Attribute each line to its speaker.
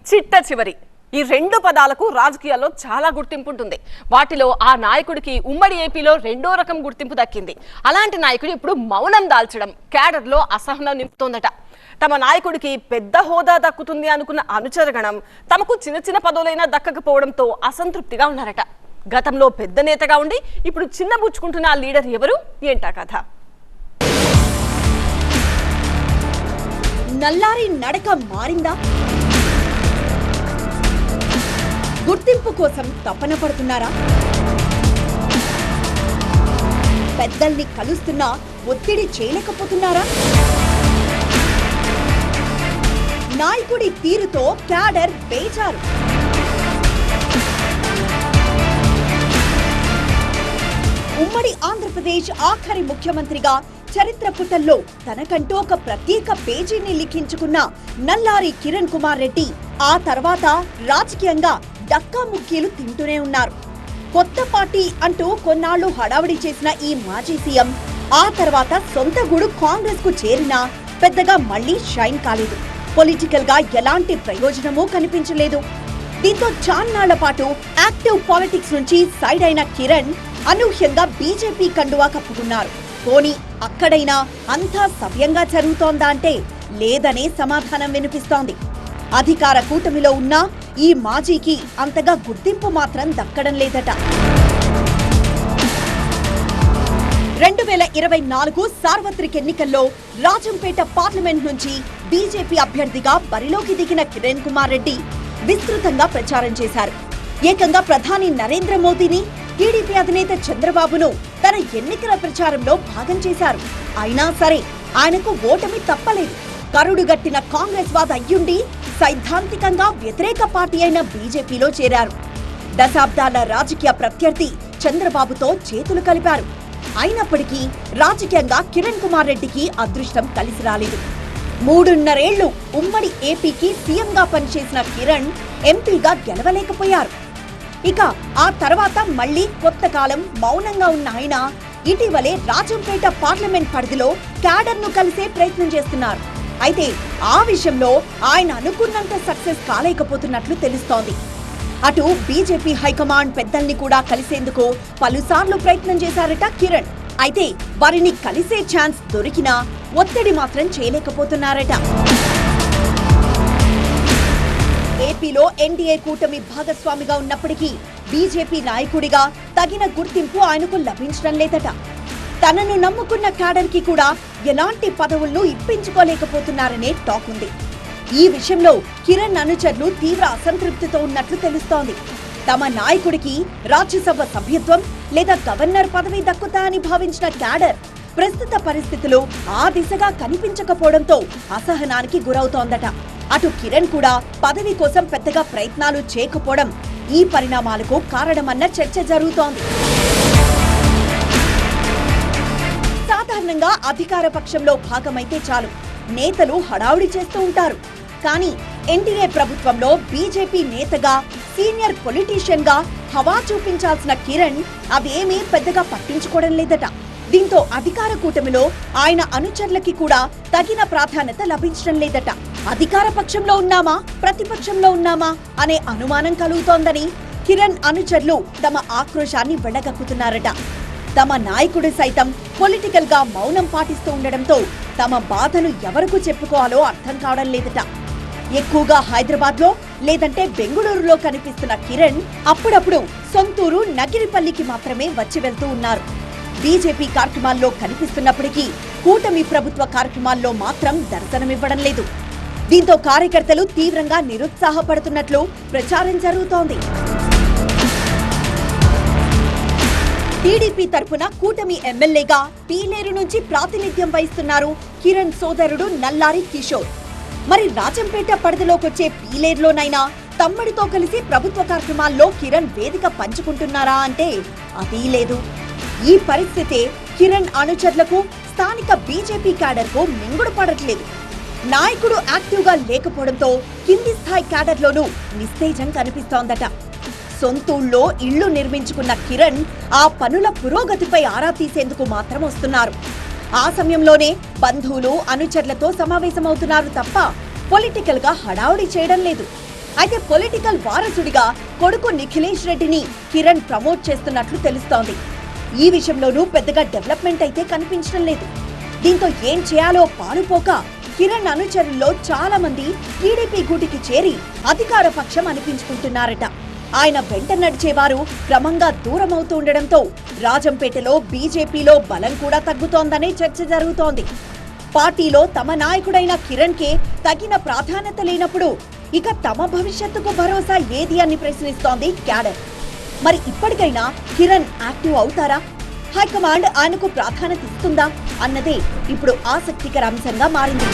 Speaker 1: చిట్ట చివరి ఈ రెండు పదాలకు రాజకీయాల్లో చాలా గుర్తింపు ఉంటుంది. వాటిలో ఆ నాయకుడికి ఉమ్మడి ఏపీలో రెండో రకం గుర్తింపు దక్కింది. అలాంటి నాయకుడు ఇప్పుడు మౌనం దాల్చడం క్యాడర్లో అసహనం నింపుతోందట. తమ నాయకుడికి పెద్ద హోదా దక్కుతుంది అనుకున్న అనుచరగణం తమకు చిన్న చిన్న పదవులైనా దక్కకపోవడంతో అసంతృప్తిగా ఉన్నారట. గతంలో పెద్ద నేతగా ఉండి ఇప్పుడు చిన్నబుచ్చుకుంటున్న ఆ లీడర్ ఎవరు, ఏంటా కథ?
Speaker 2: నల్లారి నడక మారిందా? గుర్తింపు కోసం తపన పడుతున్నారా? పెద్దల్ని కలుస్తున్నా ఒత్తిడి చేయలేకపోతున్నారా? నాయకుడి తీరుతో క్యాడర్ బేజారు. ఉమ్మడి ఆంధ్రప్రదేశ్ ఆఖరి ముఖ్యమంత్రిగా చరిత్ర పుటల్లో తనకంటూ ఒక ప్రత్యేక పేజీని లిఖించుకున్న నల్లారి కిరణ్ కుమార్ రెడ్డి ఆ తర్వాత రాజకీయంగా డక్కాముక్కీలు తింటూనే ఉన్నారు. కొత్త పార్టీ అంటూ కొన్నాళ్లు హడావిడి చేసిన ఈ మాజీ సీఎం ఆ తర్వాత సొంత గూడు కాంగ్రెస్ కు చేరినా పెద్దగా మళ్లీ షైన్ కాలేదు. పొలిటికల్ గా ఎలాంటి ప్రయోజనమూ కనిపించలేదు. దీంతో చాన్నాళ్ల పాటు యాక్టివ్ పాలిటిక్స్ నుంచి సైడ్ అయిన కిరణ్ అనూహ్యంగా బీజేపీ కండువా కప్పుకున్నారు. పోనీ అక్కడైనా అంతా సవ్యంగా జరుగుతోందా అంటే లేదనే సమాధానం వినిపిస్తోంది. అధికార కూటమిలో ఉన్నా ఈ మాజీకి అంతగా గుర్తింపు మాత్రం దక్కడం లేదట. 2024 సార్వత్రిక ఎన్నికల్లో రాజంపేట పార్లమెంట్ నుంచి బీజేపీ అభ్యర్థిగా బరిలోకి దిగిన కిరణ్ కుమార్ రెడ్డి విస్తృతంగా ప్రచారం చేశారు. ఏకంగా ప్రధాని నరేంద్ర మోదీని, టీడీపీ అధినేత చంద్రబాబును తన ఎన్నికల ప్రచారంలో భాగం చేశారు. అయినా సరే ఆయనకు ఓటమి తప్పలేదు. కరుడుగట్టిన కాంగ్రెస్ వాద అయ్యుండి సైద్ధాంతికంగా వ్యతిరేక పార్టీ అయిన బీజేపీలో చేరారు. దశాబ్దాల రాజకీయ ప్రత్యర్థి చంద్రబాబుతో చేతులు కలిపారు. అయినప్పటికీ రాజకీయంగా కిరణ్ కుమార్ రెడ్డికి అదృష్టం కలిసి రాలేదు. 3.5 ఏళ్లు ఉమ్మడి ఏపీకి సీఎంగా పనిచేసిన కిరణ్ ఎంపీగా గెలవలేకపోయారు. ఇక ఆ తర్వాత మళ్లీ కొత్త కాలం మౌనంగా ఉన్న ఆయన ఇటీవలే రాజంపేట పార్లమెంట్ పరిధిలో క్యాడర్ ను కలిసే ప్రయత్నం చేస్తున్నారు. అయితే ఆ విషయంలో ఆయన అనుకున్నంత సక్సెస్ కాలేకపోతున్నట్లు తెలుస్తోంది. అటు బీజేపీ హైకమాండ్ పెద్దల్ని కూడా కలిసేందుకు పలుసార్లు ప్రయత్నం చేశారట కిరణ్. అయితే వారిని కలిసే ఛాన్స్ దొరికినా ఒత్తిడి మాత్రం చేయలేకపోతున్నారట. ఏపీలో ఎన్డీఏ కూటమి భాగస్వామిగా ఉన్నప్పటికీ బీజేపీ నాయకుడిగా తగిన గుర్తింపు ఆయనకు లభించడం లేదట. తనను నమ్ముకున్న క్యాడర్ కి కూడా ఎలాంటి పదవులను ఇప్పించుకోలేకపోతున్నారనే టాక్ ఉంది. ఈ విషయంలో కిరణ్ అనుచరులు తీవ్ర అసంతృప్తితో ఉన్నట్లు తెలుస్తోంది. తమ నాయకుడికి రాజ్యసభ సభ్యత్వం లేదా గవర్నర్ పదవి దక్కుతా అని భావించిన క్యాడర్ ప్రస్తుత పరిస్థితులు ఆ దిశగా కనిపించకపోవడంతో అసహనానికి గురవుతోందట. అటు కిరణ్ కూడా పదవి కోసం పెద్దగా ప్రయత్నాలు చేయకపోవడం ఈ పరిణామాలకు కారణమన్న చర్చ జరుగుతోంది. సాధారణంగా అధికార పక్షంలో భాగమైతే చాలు, నేతలు హడావుడి చేస్తూ ఉంటారు. కానీ ఎన్డీఏ ప్రభుత్వంలో బీజేపీ నేతగా, సీనియర్ పొలిటీషియన్ గా హవా చూపించాల్సిన కిరణ్ అవేమీ పెద్దగా పట్టించుకోవడం లేదట. దీంతో అధికార కూటమిలో ఆయన అనుచరులకి కూడా తగిన ప్రాధాన్యత లభించడం లేదట. అధికార పక్షంలో ఉన్నామా, ప్రతిపక్షంలో ఉన్నామా అనే అనుమానం కలుగుతోందని కిరణ్ అనుచరులు తమ ఆక్రోశాన్ని వెళ్లగక్కుతున్నారట. తమ నాయకుడు సైతం పొలిటికల్ గా మౌనం పాటిస్తూ ఉండడంతో తమ బాధను ఎవరికి చెప్పుకోవాలో అర్థం కావడం లేదట. ఎక్కువగా హైదరాబాద్ లో లేదంటే బెంగళూరులో కనిపిస్తున్న కిరణ్ అప్పుడప్పుడు సొంతూరు నగిరిపల్లికి మాత్రమే వచ్చి వెళ్తూ ఉన్నారు. బీజేపీ కార్యక్రమాల్లో కనిపిస్తున్నప్పటికీ కూటమి ప్రభుత్వ కార్యక్రమాల్లో మాత్రం దర్శనమివ్వడం లేదు. దీంతో కార్యకర్తలు తీవ్రంగా నిరుత్సాహపడుతున్నట్లు ప్రచారం జరుగుతోంది. టీడీపీ తరపున కూటమి ఎమ్మెల్యేగా పీలేరు నుంచి ప్రాతినిధ్యం వహిస్తున్నారు కిరణ్ సోదరుడు నల్లారి కిషోర్. మరి రాజంపేట పరిధిలోకొచ్చే పీలేరులోనైనా తమ్ముడితో కలిసి ప్రభుత్వ కార్యక్రమాల్లో కిరణ్ వేదిక పంచుకుంటున్నారా అంటే అదీ లేదు. ఈ పరిస్థితే కిరణ్ అనుచరులకు, స్థానిక బీజేపీ క్యాడర్ కు మింగుడు పడట్లేదు. నాయకుడు యాక్టివ్ గా లేకపోవడంతో కింది స్థాయి క్యాడర్లోనూ నిస్తేజం కనిపిస్తోందట. సొంతూళ్ళలో ఇళ్లు నిర్మించుకున్న కిరణ్ ఆ పనుల పురోగతిపై ఆరా తీసేందుకు మాత్రం వస్తున్నారు. ఆ సమయంలోనే బంధువులు, అనుచరులతో సమావేశమవుతున్నారు తప్ప పొలిటికల్ గా హడావుడి చేయడం లేదు. అయితే పొలిటికల్ వారసుడిగా కొడుకు నిఖిలేష్ రెడ్డిని కిరణ్ ప్రమోట్ చేస్తున్నట్లు తెలుస్తోంది. ఈ విషయంలోనూ పెద్దగా డెవలప్మెంట్ అయితే కనిపించడం లేదు. దీంతో ఏం చేయాలో పాలుపోక కిరణ్ అనుచరుల్లో చాలా మంది టీడీపీ గూటికి చేరి అధికార పక్షం అనిపించుకుంటున్నారట. ఆయన వెంట నడిచేవారు క్రమంగా దూరమవుతుండటంతో రాజంపేటలో బీజేపీలో బలం కూడా తగ్గుతోందనే చర్చ జరుగుతోంది. పార్టీలో తమ నాయకుడైన కిరణ్ కే తగిన ప్రాధాన్యత లేనప్పుడు ఇక తమ భవిష్యత్తుకు భరోసా ఏది అని ప్రశ్నిస్తోంది క్యాడర్. మరి ఇప్పటికైనా కిరణ్ యాక్టివ్ అవుతారా? హైకమాండ్ ఆయనకు ప్రాధాన్యత ఇస్తుందా అన్నదే ఇప్పుడు ఆసక్తికర అంశంగా మారింది.